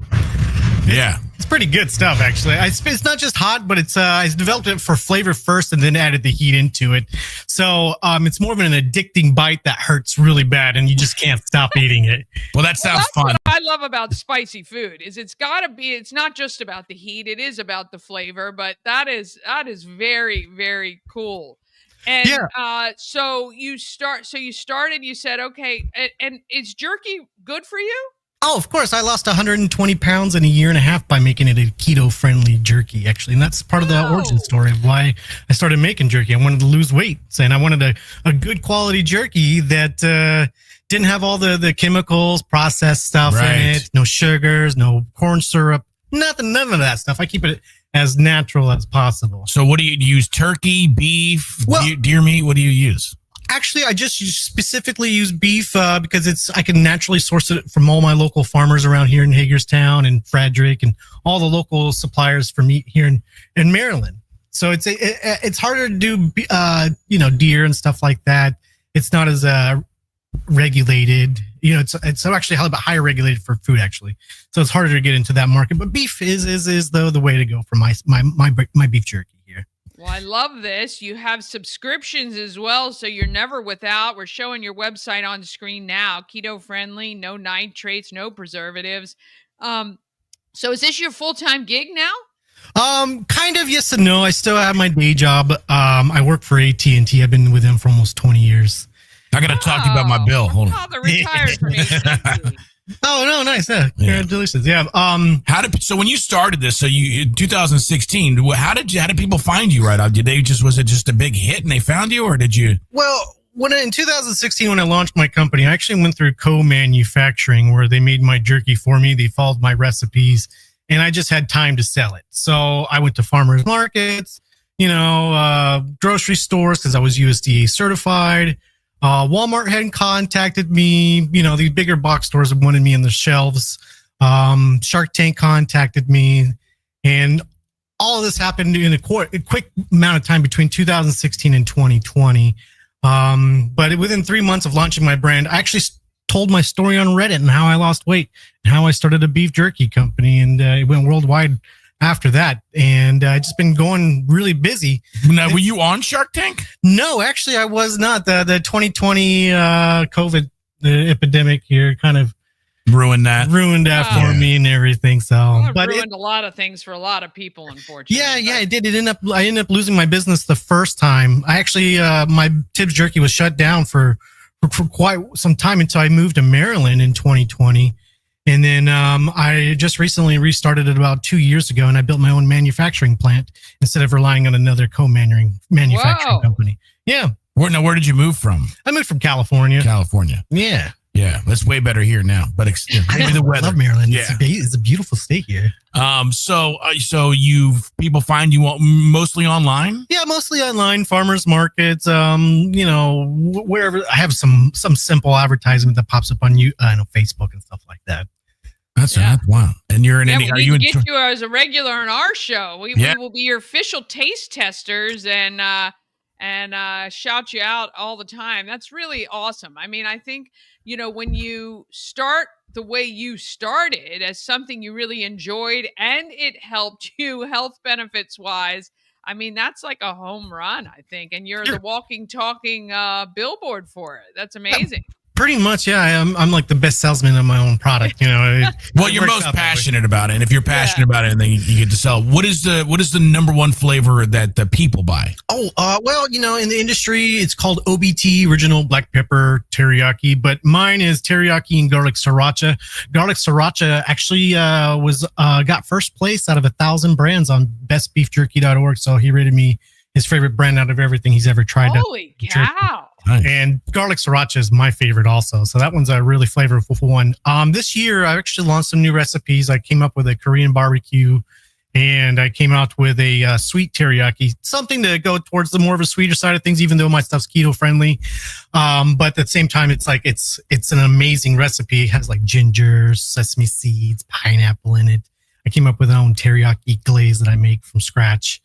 Yeah. It's pretty good stuff, actually. It's not just hot, but it's I developed it for flavor first and then added the heat into it. So it's more of an addicting bite that hurts really bad, and you just can't stop eating it. Well, that sounds fun. What I love about spicy food is it's not just about the heat. It is about the flavor, but that is very, very cool. And so you started, you said, okay, and is jerky good for you? Oh, of course. I lost 120 pounds in a year and a half by making it a keto-friendly jerky, actually. And that's part of the origin story of why I started making jerky. I wanted to lose weight, and I wanted a good quality jerky that didn't have all the chemicals, processed stuff in it, no sugars, no corn syrup, none of that stuff. I keep it as natural as possible. So what do you use? Turkey, beef, deer meat? What do you use? Actually, I just specifically use beef because I can naturally source it from all my local farmers around here in Hagerstown and Frederick and all the local suppliers for meat here in Maryland. So it's harder to do, deer and stuff like that. It's not as regulated. It's actually a little bit higher regulated for food, actually. So it's harder to get into that market. But beef is the way to go for my beef jerky here. Well, I love this. You have subscriptions as well, so you're never without. We're showing your website on screen now. Keto friendly, no nitrates, no preservatives. So is this your full-time gig now? Kind of yes and no. I still have my day job. I work for AT&T. I've been with them for almost 20 years. I got to talk to you about my bill. Hold on. Father retired from AT&T. Oh, no, nice. Yeah. Congratulations. Yeah. So when you started this, in 2016, how did people find you right out? Was it just a big hit and they found you, or did you? Well, in 2016, when I launched my company, I actually went through co-manufacturing where they made my jerky for me. They followed my recipes, and I just had time to sell it. So I went to farmers markets, grocery stores because I was USDA certified. Walmart had contacted me. These bigger box stores wanted me on the shelves. Shark Tank contacted me, and all of this happened in a quick amount of time between 2016 and 2020. But within 3 months of launching my brand, I actually told my story on Reddit and how I lost weight and how I started a beef jerky company, and it went worldwide after that, and I just been going really busy. Now, were you on Shark Tank? No, actually, I was not. The 2020 COVID epidemic here kind of ruined that for me and everything. So, it ruined a lot of things for a lot of people, unfortunately. Yeah, it did. I ended up losing my business the first time. I actually, my Tibbs Jerky was shut down for quite some time until I moved to Maryland in 2020. And then I just recently restarted it about 2 years ago, and I built my own manufacturing plant instead of relying on another manufacturing company. Yeah. Where did you move from? I moved from California. Yeah. Yeah, that's way better here now. But maybe the weather. I love Maryland. Yeah. It's a beautiful state here. So people find you mostly online? Yeah, mostly online, farmers markets. Wherever I have some simple advertisement that pops up on Facebook and stuff like that. That's wow. And you're in any? Are you get you as a regular on our show? We will be your official taste testers and shout you out all the time. That's really awesome. I mean, I think, when you start the way you started as something you really enjoyed and it helped you health benefits wise, I mean, that's like a home run, I think. And you're the walking, talking billboard for it. That's amazing. Pretty much, yeah. I'm like the best salesman of my own product. Well, you're most passionate about it, and if you're passionate about it, then you get to sell. What is the number one flavor that the people buy? Well, in the industry, it's called OBT, original black pepper teriyaki, but mine is teriyaki and garlic sriracha. Garlic sriracha actually got first place out of 1,000 brands on bestbeefjerky.org. So he rated me his favorite brand out of everything he's ever tried. Holy cow! Nice. And garlic sriracha is my favorite also. So that one's a really flavorful one. This year, I actually launched some new recipes. I came up with a Korean barbecue, and I came out with a sweet teriyaki, something to go towards the more of a sweeter side of things, even though my stuff's keto friendly. But at the same time, it's an amazing recipe. It has like ginger, sesame seeds, pineapple in it. I came up with my own teriyaki glaze that I make from scratch.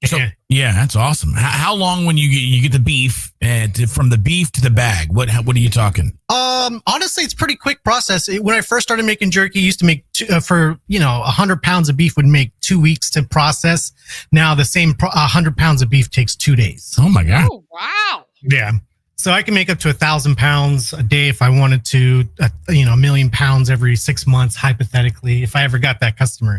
So, yeah, that's awesome. How long when you get the beef and from the beef to the bag? What are you talking? Honestly, it's a pretty quick process. When I first started making jerky, I used to make 100 pounds of beef would make 2 weeks to process. Now the same 100 pounds of beef takes 2 days. Oh my God! Oh wow! Yeah. So I can make up to 1,000 pounds a day if I wanted to. 1 million pounds every 6 months, hypothetically, if I ever got that customer.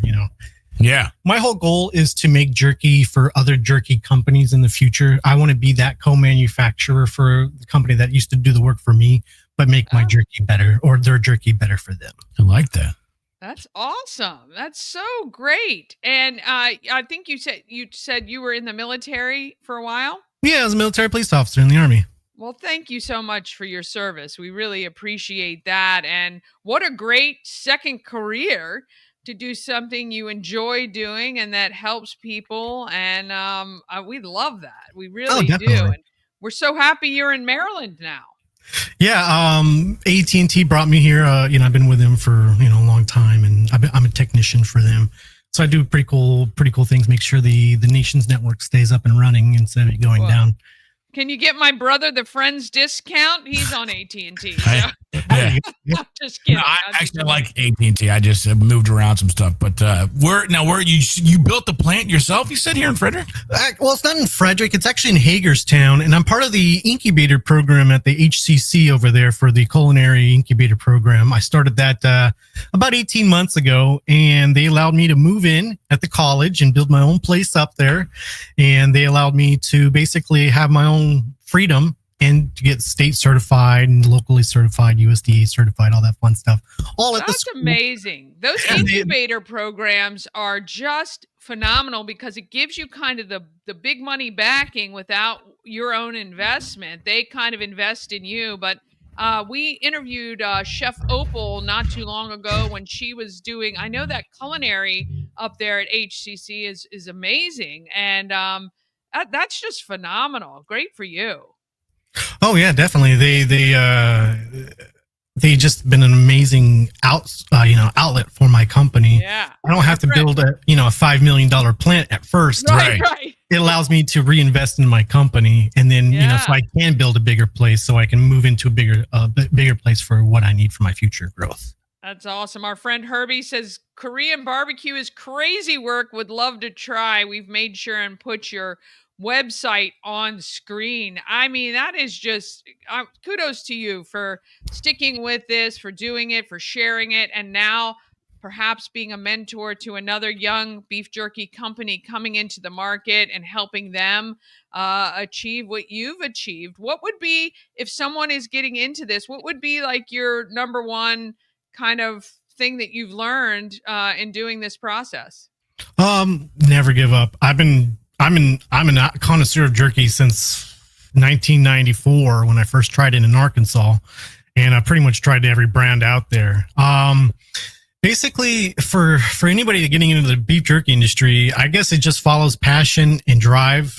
Yeah. My whole goal is to make jerky for other jerky companies in the future. I want to be that co-manufacturer for the company that used to do the work for me, but make my jerky better or their jerky better for them. I like that. That's awesome. That's so great. And I think you said you were in the military for a while? Yeah, I was a military police officer in the Army. Well, thank you so much for your service. We really appreciate that. And what a great second career to do something you enjoy doing and that helps people. And we love that. We really do. And we're so happy you're in Maryland now. Yeah. AT&T brought me here. I've been with them for, a long time, and I'm a technician for them. So I do pretty cool things, make sure the nation's network stays up and running instead of going down. Can you get my brother the Friends discount? He's on AT&T. Yeah. Just kidding. No, I actually like AT&T. I just moved around some stuff. But where you built the plant yourself? You said here in Frederick? Well, it's not in Frederick. It's actually in Hagerstown, and I'm part of the incubator program at the HCC over there for the culinary incubator program. I started that about 18 months ago, and they allowed me to move in at the college and build my own place up there. And they allowed me to basically have my own freedom and to get state certified and locally certified, USDA certified, all that fun stuff. That's amazing. Those incubator programs are just phenomenal because it gives you kind of the big money backing without your own investment. They kind of invest in you. But we interviewed Chef Opal not too long ago when she was doing, I know that culinary up there at HCC is amazing. And that's just phenomenal. Great for you. Oh yeah, definitely. They just been an amazing outlet for my company. Yeah, I don't have to build a $5 million plant at first. Right. It allows me to reinvest in my company, and then so I can build a bigger place, so I can move into a bigger place for what I need for my future growth. That's awesome. Our friend Herbie says Korean barbecue is crazy work. Would love to try. We've made sure and put your website on screen. I mean, that is just kudos to you for sticking with this, for doing it, for sharing it, and now perhaps being a mentor to another young beef jerky company coming into the market and helping them achieve what you've achieved. What would be, if someone is getting into this, what would be like your number one kind of thing that you've learned in doing this process? Never give up. I'm a connoisseur of jerky since 1994 when I first tried it in Arkansas, and I pretty much tried every brand out there. Basically, for anybody getting into the beef jerky industry, I guess it just follows passion and drive,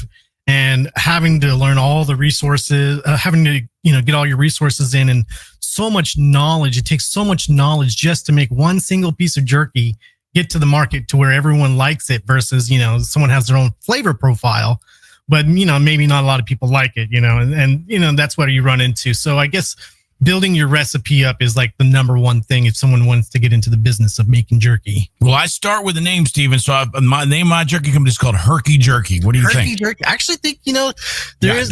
and having to learn all the resources, having to get all your resources in, and so much knowledge. It takes so much knowledge just to make one single piece of jerky get to the market to where everyone likes it versus someone has their own flavor profile, but maybe not a lot of people like it, and that's what you run into. So I guess building your recipe up is like the number one thing if someone wants to get into the business of making jerky. Well, I start with the name, Steven. So my name, my jerky company is called Herky Jerky. What do you think? Herky Jerky. I actually think, there is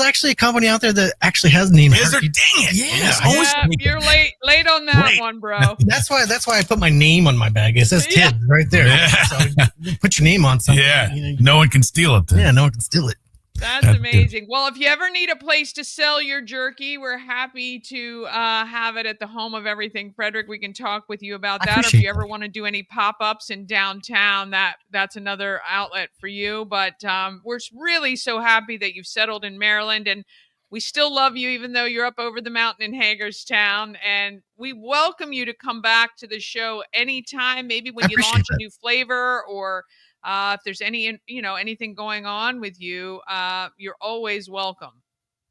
actually a company out there that actually has the name. Is there? Dang it. Yeah. You're late on that one, bro. That's why I put my name on my bag. It says Tibbs right there. Yeah. So you put your name on something. Yeah. No one can steal it then. Yeah, no one can steal it. That's amazing. Well, if you ever need a place to sell your jerky, we're happy to have it at the home of Everything Frederick. We can talk with you about that. If you ever want to do any pop-ups in downtown, that's another outlet for you. But we're really so happy that you've settled in Maryland, and we still love you even though you're up over the mountain in Hagerstown. And we welcome you to come back to the show anytime, maybe when you launch a new flavor, or if there's anything going on with you, you're always welcome.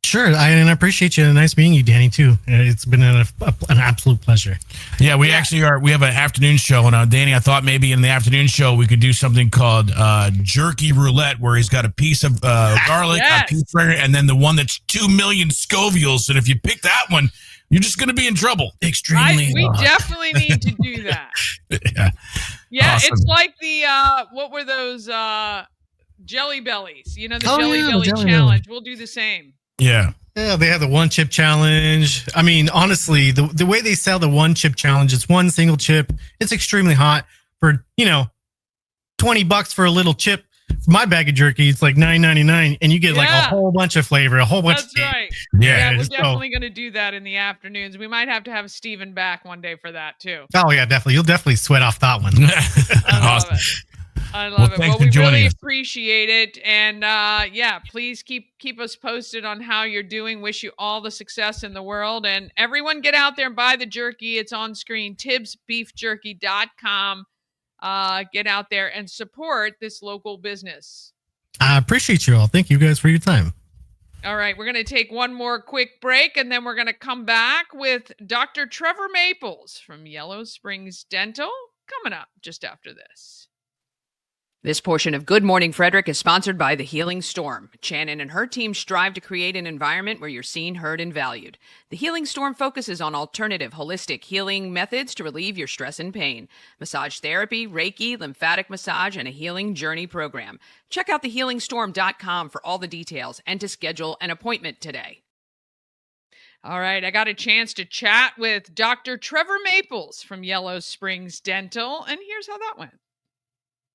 Sure. I appreciate you. Nice meeting you, Dani, too. It's been an absolute pleasure. Yeah, we actually are. We have an afternoon show. And Dani, I thought maybe in the afternoon show we could do something called Jerky Roulette, where he's got a piece of garlic, a piece of Frederick, and then the one that's 2 million Scovilles. And if you pick that one, you're just going to be in trouble. Extremely. We definitely need to do that. Yeah, awesome. It's like the what were those Jelly Bellies? The Jelly Belly challenge. We'll do the same. Yeah. Yeah, they have the one chip challenge. I mean, honestly, the way they sell the one chip challenge, it's one single chip. It's extremely hot for $20 for a little chip. For my bag of jerky, it's like $9.99, and you get like a whole bunch of flavor, a whole bunch. That's right. Yeah, we're definitely going to do that in the afternoons. We might have to have Steven back one day for that too. Oh yeah, definitely. You'll definitely sweat off that one. I love it. Well, we really appreciate it, and please keep us posted on how you're doing. Wish you all the success in the world, and everyone get out there and buy the jerky. It's on screen. TibbsBeefJerky.com. Get out there and support this local business. I appreciate you all. Thank you guys for your time. All right, we're going to take one more quick break, and then we're going to come back with Dr. Trevor Maples from Yellow Springs Dental coming up just after this. This portion of Good Morning Frederick is sponsored by The Healing Storm. Shannon and her team strive to create an environment where you're seen, heard, and valued. The Healing Storm focuses on alternative, holistic healing methods to relieve your stress and pain. Massage therapy, Reiki, lymphatic massage, and a healing journey program. Check out thehealingstorm.com for all the details and to schedule an appointment today. All right, I got a chance to chat with Dr. Trevor Maples from Yellow Springs Dental, and here's how that went.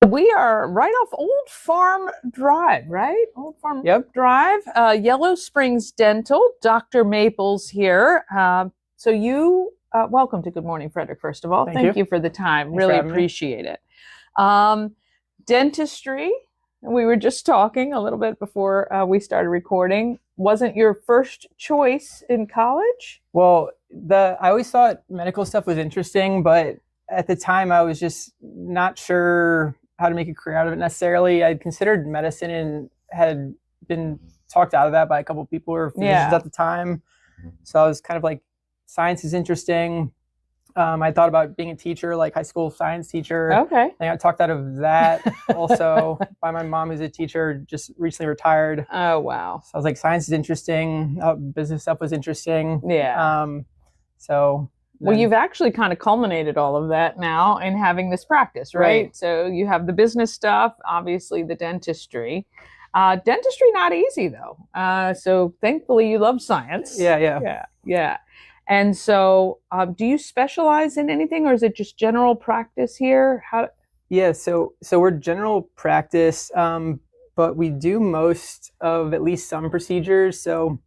We are right off Old Farm Drive, right? Old Farm Drive, Yellow Springs Dental. Dr. Maples here. So you, welcome to Good Morning Frederick, first of all. Thank you for the time. Thanks, really appreciate it. Dentistry, we were just talking a little bit before we started recording. Wasn't your first choice in college? Well, I always thought medical stuff was interesting, but at the time I was just not sure how to make a career out of it necessarily. I'd considered medicine and had been talked out of that by a couple of people who were physicians at the time. So I was kind of like, science is interesting. I thought about being a teacher, like high school science teacher. Okay. And I got talked out of that also by my mom, who's a teacher, just recently retired. Oh, wow. So I was like, science is interesting. Business stuff was interesting. Yeah. Well, you've actually kind of culminated all of that now in having this practice, right? So you have the business stuff, obviously the dentistry. Dentistry not easy though. So thankfully you love science. Yeah. And so, do you specialize in anything, or is it just general practice here? Yeah, so we're general practice, but we do most of at least some procedures. So,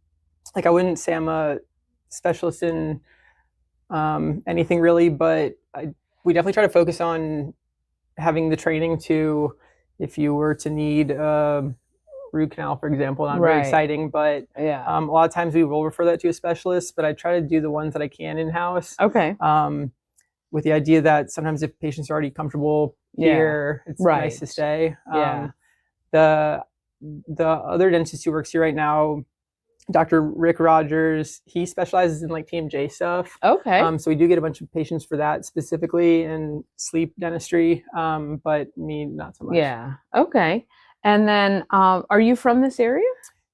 like, I wouldn't say I'm a specialist in anything really, but we definitely try to focus on having the training to, if you were to need a root canal, for example, not very exciting, but a lot of times we will refer that to a specialist, but I try to do the ones that I can in-house. Okay. With the idea that sometimes if patients are already comfortable here, it's nice to stay. The other dentist who works here right now, Dr. Rick Rogers, he specializes in like TMJ stuff. Okay. So we do get a bunch of patients for that specifically in sleep dentistry, but me, not so much. Yeah. Okay. And then, are you from this area?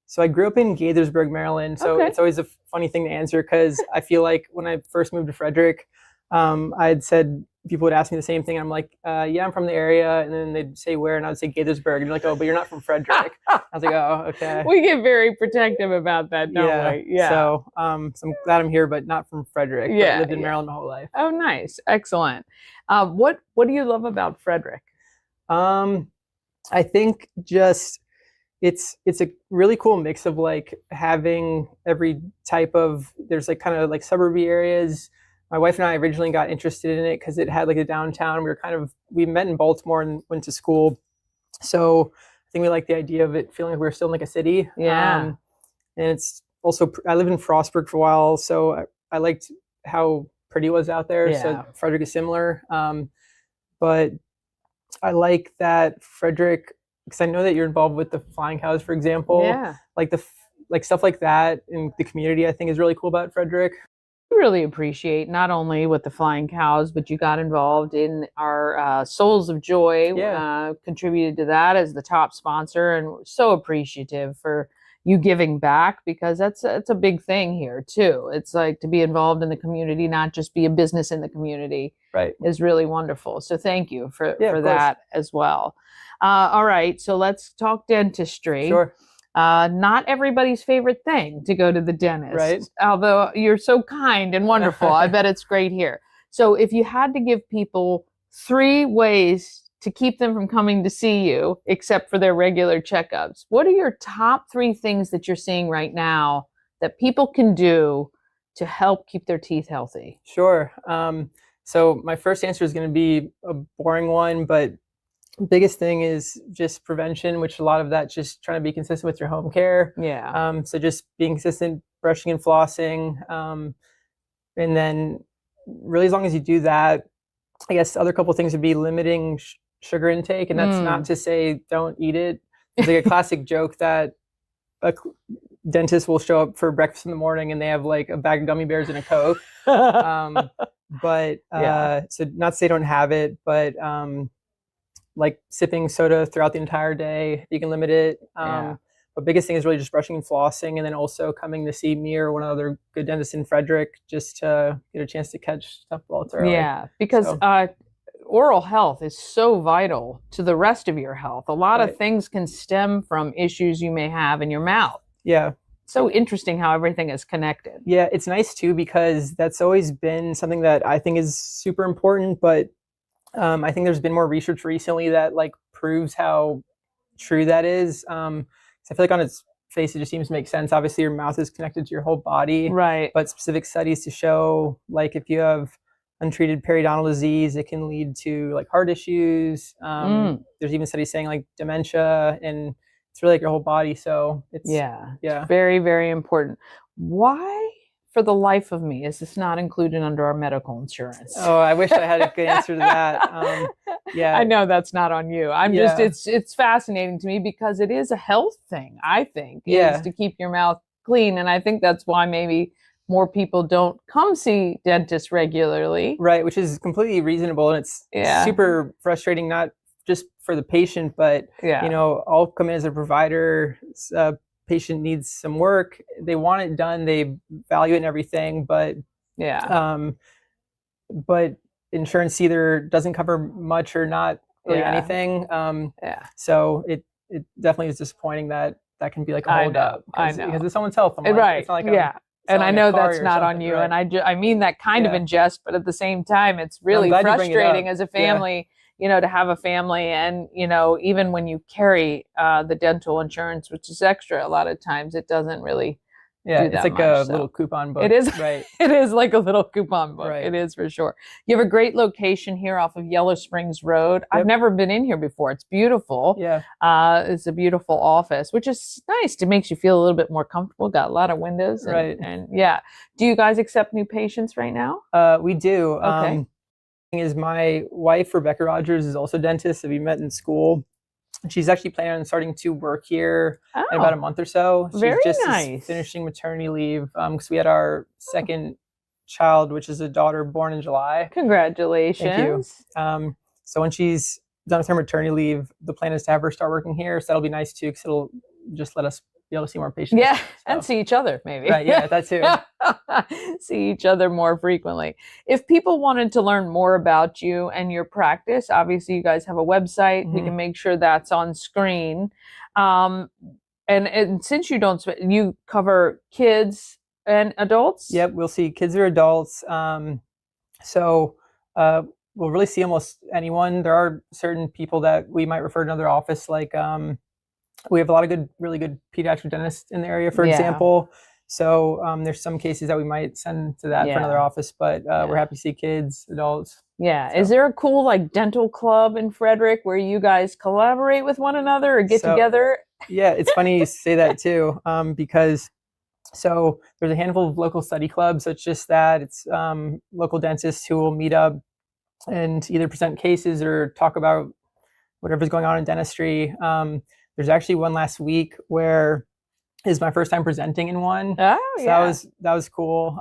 So I grew up in Gaithersburg, Maryland. So it's always a funny thing to answer because I feel like when I first moved to Frederick, I had said, people would ask me the same thing. I'm like, yeah, I'm from the area. And then they'd say where, and I would say Gaithersburg. And they're like, oh, but you're not from Frederick. I was like, oh, okay. We get very protective about that, don't we? Yeah. So, so I'm glad I'm here, but not from Frederick. Yeah. I lived in Maryland my whole life. Oh, nice. Excellent. What do you love about Frederick? I think just it's a really cool mix of like having every type of, there's like kind of like suburby areas. My wife and I originally got interested in it because it had like a downtown. We met in Baltimore and went to school. So I think we like the idea of it feeling like we were still in like a city. Yeah. And it's also, I lived in Frostburg for a while, so I liked how pretty it was out there. Yeah. So Frederick is similar. But I like that Frederick, because I know that you're involved with the flying cows, for example. Yeah. Like stuff like that in the community, I think is really cool about Frederick. Really appreciate not only with the flying cows, but you got involved in our Souls of Joy, contributed to that as the top sponsor, and we're so appreciative for you giving back, because that's a big thing here too. It's like to be involved in the community, not just be a business in the community, is really wonderful. So thank you for that as well. All right, so let's talk dentistry. Sure. Not everybody's favorite thing to go to the dentist, right? Although you're so kind and wonderful. I bet it's great here. So if you had to give people 3 ways to keep them from coming to see you, except for their regular checkups, what are your top 3 things that you're seeing right now that people can do to help keep their teeth healthy? Sure. So my first answer is going to be a boring one, but biggest thing is just prevention, which a lot of that's just trying to be consistent with your home care. Yeah. So just being consistent, brushing and flossing. And then really, as long as you do that, I guess other couple of things would be limiting sugar intake. And that's not to say don't eat it. It's like a classic joke that a dentist will show up for breakfast in the morning and they have like a bag of gummy bears and a Coke. So not to say don't have it, but like sipping soda throughout the entire day, you can limit it. But biggest thing is really just brushing and flossing, and then also coming to see me or one other good dentist in Frederick just to get a chance to catch stuff while it's early. Yeah, because oral health is so vital to the rest of your health. A lot of things can stem from issues you may have in your mouth. Yeah. So interesting how everything is connected. Yeah, it's nice too, because that's always been something that I think is super important, but I think there's been more research recently that like proves how true that is. I feel like on its face, it just seems to make sense. Obviously, your mouth is connected to your whole body, right? But specific studies to show, like if you have untreated periodontal disease, it can lead to like heart issues. There's even studies saying like dementia, and it's really like your whole body. So it's it's very, very important. Why, for the life of me, is this not included under our medical insurance? Oh, I wish I had a good answer to that. I know that's not on you. I'm just, it's fascinating to me because it is a health thing, I think, is to keep your mouth clean. And I think that's why maybe more people don't come see dentists regularly. Right, which is completely reasonable. And it's super frustrating, not just for the patient, but, you know, I'll come in as a provider. Patient needs some work, they want it done, they value it and everything, but but insurance either doesn't cover much or not really anything. So it definitely is disappointing that can be like a hold up. I know. Because it's someone's health. Right. It's not like yeah. And I know that's not on you. Right. And I mean that kind of in jest, but at the same time, it's really frustrating as a family, to have a family. And, even when you carry the dental insurance, which is extra, a lot of times it doesn't really do it's that like much, a little coupon book. It is. Right. It is like a little coupon book. Right. It is for sure. You have a great location here off of Yellow Springs Road. I've never been in here before. It's beautiful. Yeah. It's a beautiful office, which is nice. It makes you feel a little bit more comfortable. Got a lot of windows. Right. And do you guys accept new patients right now? We do. Okay. Is my wife, Rebecca Rogers, is also a dentist that we met in school. She's actually planning on starting to work here in about a month or so. She's very just nice. Finishing maternity leave because we had our second child, which is a daughter born in July. Congratulations. Thank you. So when she's done with her maternity leave, the plan is to have her start working here. So that'll be nice too, because it'll just let us be able to see more patients. Yeah, and see each other maybe. Right, yeah, that too. See each other more frequently. If people wanted to learn more about you and your practice, obviously you guys have a website. We can make sure that's on screen. And since you cover kids and adults? Yep, we'll see kids or adults. So we'll really see almost anyone. There are certain people that we might refer to another office, like we have a lot of really good pediatric dentists in the area, for example. So there's some cases that we might send to that for another office, but we're happy to see kids, adults. Yeah. So. Is there a cool dental club in Frederick where you guys collaborate with one another or get together? Yeah, it's funny you say that too, because there's a handful of local study clubs. So it's just that it's local dentists who will meet up and either present cases or talk about whatever's going on in dentistry. There's actually one last week where is my first time presenting in one. Oh, so that was cool.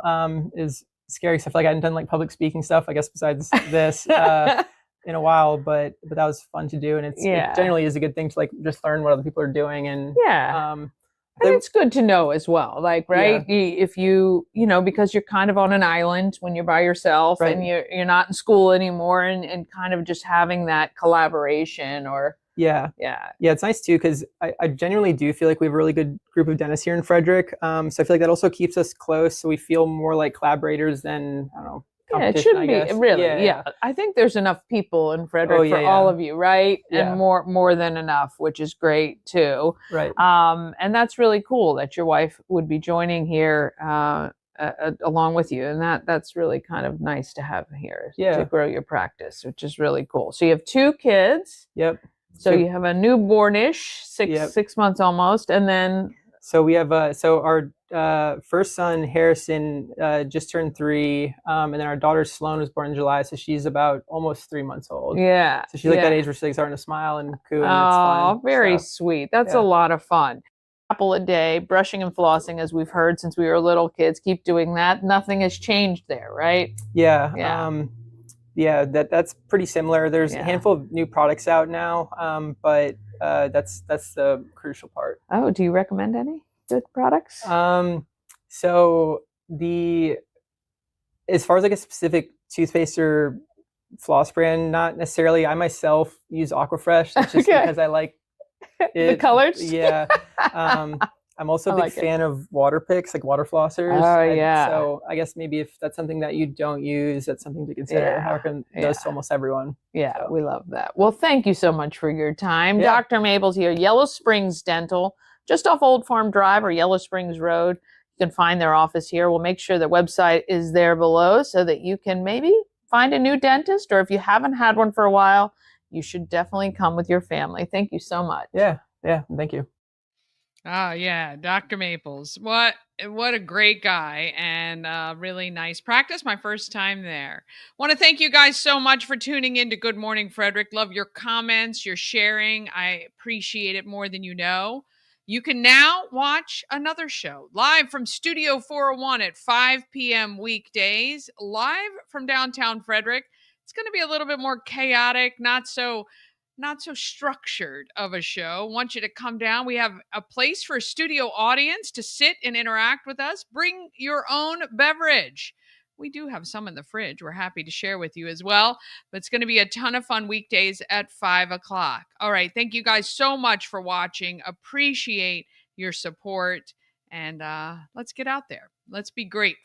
It was scary stuff. Like I hadn't done like public speaking stuff, I guess, besides this in a while, but that was fun to do. And it generally is a good thing to like just learn what other people are doing. And and it's good to know as well, like, right? Yeah. If you because you're kind of on an island when you're by yourself and you're not in school anymore and kind of just having that collaboration or it's nice too, because I genuinely do feel like we have a really good group of dentists here in Frederick. So I feel like that also keeps us close, so we feel more like collaborators than, I don't know, it shouldn't be really. Yeah. I think there's enough people in Frederick for all of you, right? And more than enough, which is great too. Right. And that's really cool that your wife would be joining here along with you, and that's really kind of nice to have here to grow your practice, which is really cool. So you have 2 kids. Yep. So you have a newbornish, 6 months almost, and then. So we have our first son Harrison just turned 3, and then our daughter Sloan was born in July, so she's about almost 3 months old. Yeah. So she's like that age where she's like starting to smile and coo. And it's fun. Very sweet. That's a lot of fun. Apple a day, brushing and flossing, as we've heard since we were little kids. Keep doing that. Nothing has changed there, right? Yeah. Yeah. That's pretty similar. There's a handful of new products out now, but that's the crucial part. Oh, do you recommend any good products? So as far as like a specific toothpaste or floss brand, not necessarily. I myself use Aquafresh. That's just because I like the colors. Yeah. I'm also a big fan of water picks, like water flossers. Oh, yeah. So I guess maybe if that's something that you don't use, that's something to consider. Harkin does to almost everyone. Yeah, so. We love that. Well, thank you so much for your time. Yeah. Dr. Maples here, Yellow Springs Dental, just off Old Farm Drive or Yellow Springs Road. You can find their office here. We'll make sure the website is there below so that you can maybe find a new dentist, or if you haven't had one for a while, you should definitely come with your family. Thank you so much. Yeah, thank you. Oh, yeah, Dr. Maples. What a great guy, and really nice practice. My first time there. Want to thank you guys so much for tuning in to Good Morning Frederick. Love your comments, your sharing. I appreciate it more than you know. You can now watch another show live from Studio 401 at 5 p.m. weekdays, live from downtown Frederick. It's going to be a little bit more chaotic, not so structured of a show. Want you to come down. We have a place for a studio audience to sit and interact with us. Bring your own beverage. we do have some in the fridge. We're happy to share with you as well. But it's going to be a ton of fun weekdays at 5 o'clock. All right. Thank you guys so much for watching. Appreciate your support. And let's get out there. Let's be great.